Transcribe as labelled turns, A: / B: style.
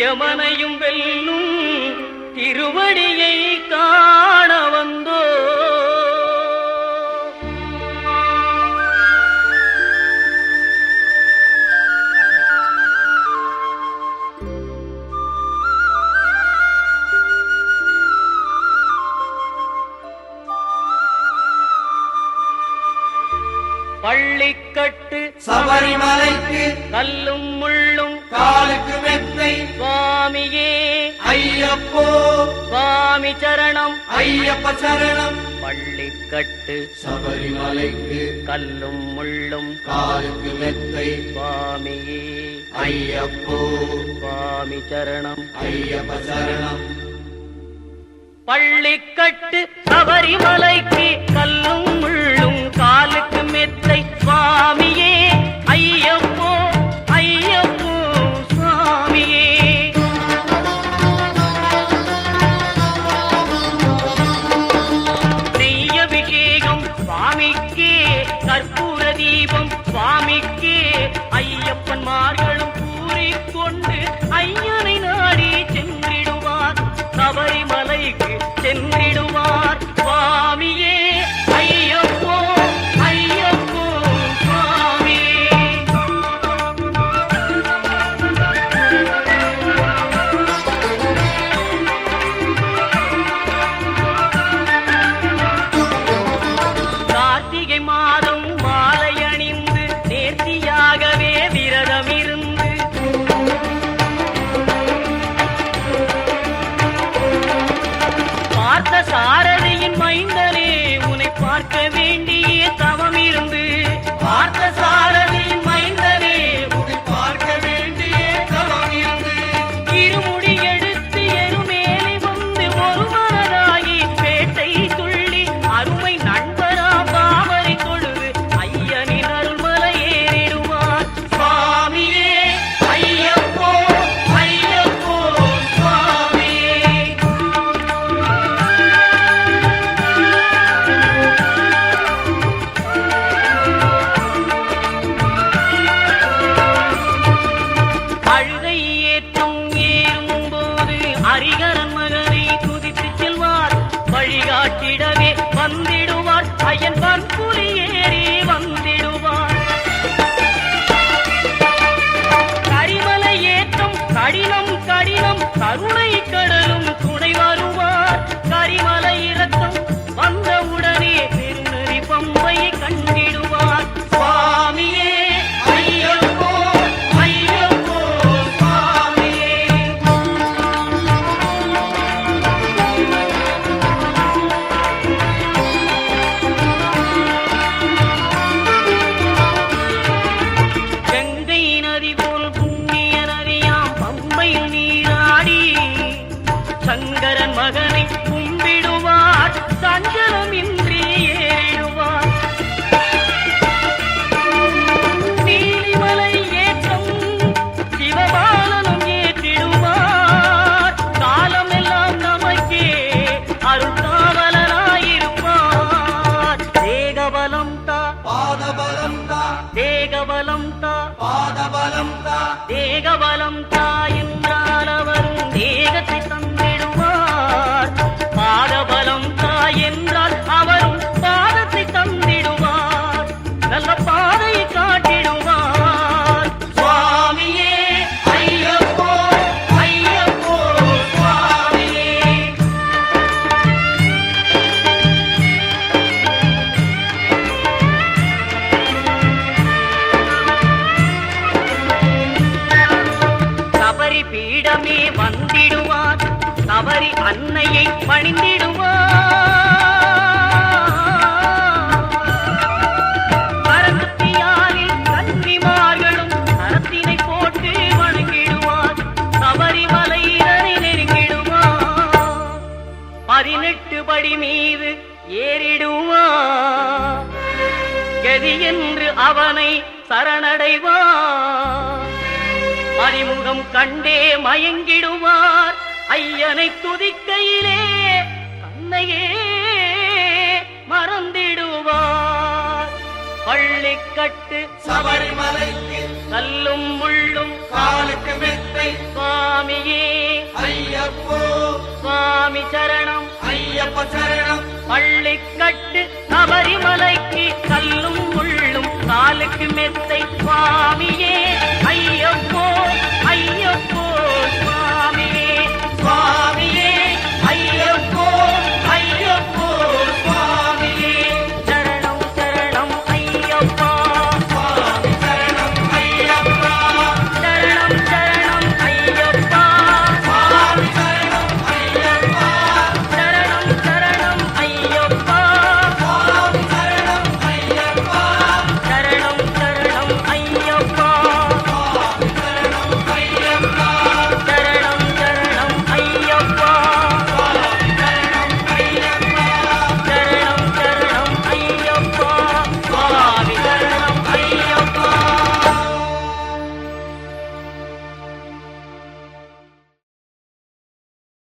A: யமனையும் வெல்லும் திருவடியை காண வந்தோ. பள்ளிக்கட்டு
B: சபரிமலைக்கு
A: கல்லும் முள்ளும்
B: காலுக்கு மெத்தை
A: சுவாமியே
B: ஐயப்போ
A: சுவாமி சரணம்
B: ஐயப்ப சரணம்.
A: பள்ளிக்கட்டு
B: சபரிமலைக்கு
A: கல்லும் முள்ளும்
B: காலுக்கு மெத்தை
A: சுவாமியே
B: ஐயப்போ
A: சுவாமி சரணம்
B: ஐயப்ப சரணம்.
A: பள்ளிக்கட்டு சபரிமலைக்கு கல்லும் முள்ளும் காலுக்கு மெத்தை சுவாமியே ஐயப்போ ஐயப்போ சுவாமியே. நெய்யபிஷேகம் சுவாமிக்கே கற்பூர தீபம் சுவாமிக்கே ஐயப்பன்மார்களும் கூறிக்கொண்டு ஐயனை நாடி சென்றிடுவார் சபரிமலைக்கு சென்றிடுவார் சுவாமியே ஐயப்போ ஐயப்போ சுவாமியே. கார்த்திகை மாதம் மாலை அணிந்து நேர்த்தியாகவே விரதம் இருந்து பார்த்த சாரதியின் மைந்தனே உன்னை பார்க்க வேண்டிய தவம் இருந்து பார்த்த சாரதியின் மைந்தனே
B: உன்னை பார்க்க வேண்டிய தவம் இருந்து
A: இருமுடி எடுத்து எருமேலி வந்து ஒரு மனதாகி பேட்டை துள்ளி அருமை நண்பரா பாவரை தொழுது ஐயனின் அருள்மலை ஏறிடுவார் சுவாமியே ஐயப்போ ஐயப்போ சுவாமியே. அழுகை ஏற்றம் ஏறும்போது ஹரிகரன் மகனை துதித்து செல்வார் வழிகாட்டிடவே வந்திடுவார் ஐயன் பன்புலி ஏறி வந்திடுவார். கரிமலை ஏற்றம் கடினம் கடினம் கருணை கடலும் துணை வருவார். கரிமலை இறக்கம் வந்தவுடனே பெருநெறி பம்பை கண்டிடுவார் சுவாமியே ஐயப்போ ஐயப்போ சுவாமியே. கங்கை நதி போல் புண்ணிய நதியாம் பம்பையில் நீராடி சங்கரன் மகனை கும்பிடுவார் சஞ்சலமின்றி ஏறிடுவார். நீலிமலை ஏற்றம் சிவபாலனும் ஏற்றிடுவார். காலமெல்லாம் நமக்கே அருள்காவலனாயிருப்பார். தேகபலம் தா
B: பாதபலம் தா
A: தேகபலம் தா
B: பாதபலம் தா
A: தேகபலம் தா என்றால் அவரும் தேகத்தை தந்திடுவார். பாதபலம் தா என்றால் அவரும் பாதத்தை தந்திடுவார். நல்ல பாதையை காட்டிடுவார் சுவாமியே ஐயப்போ ஐயப்போ சுவாமியே. சபரி பீடமே வந்திடுவார். சபரி அன்னையை பணிந்திடுவார். பரமத்தியாரில் கன்னிமார்களும் கரத்தினை போட்டு வணங்கிடுவார். சபரிமலையினரை நெருங்கிடுவார். 18 படி மீது ஏறிடுவார். கதி என்று அவனை சரணடைவார். அறிமுகம் கண்டே மயங்கிடுவார். ஐயனை துதிக்கையிலே தன்னையே மறந்திடுவார். பள்ளிக்கட்டு
B: சபரிமலைக்கு
A: கல்லும் முள்ளும்
B: காலுக்கு மெத்தை
A: சுவாமி சுவாமியே
B: ஐயப்போ
A: சுவாமி சரணம்
B: ஐயப்ப சரணம்
A: பள்ளிக்கட்டு சபரிமலைக்கு கல்லும் முள்ளும் காலுக்கு மெத்தை சுவாமியே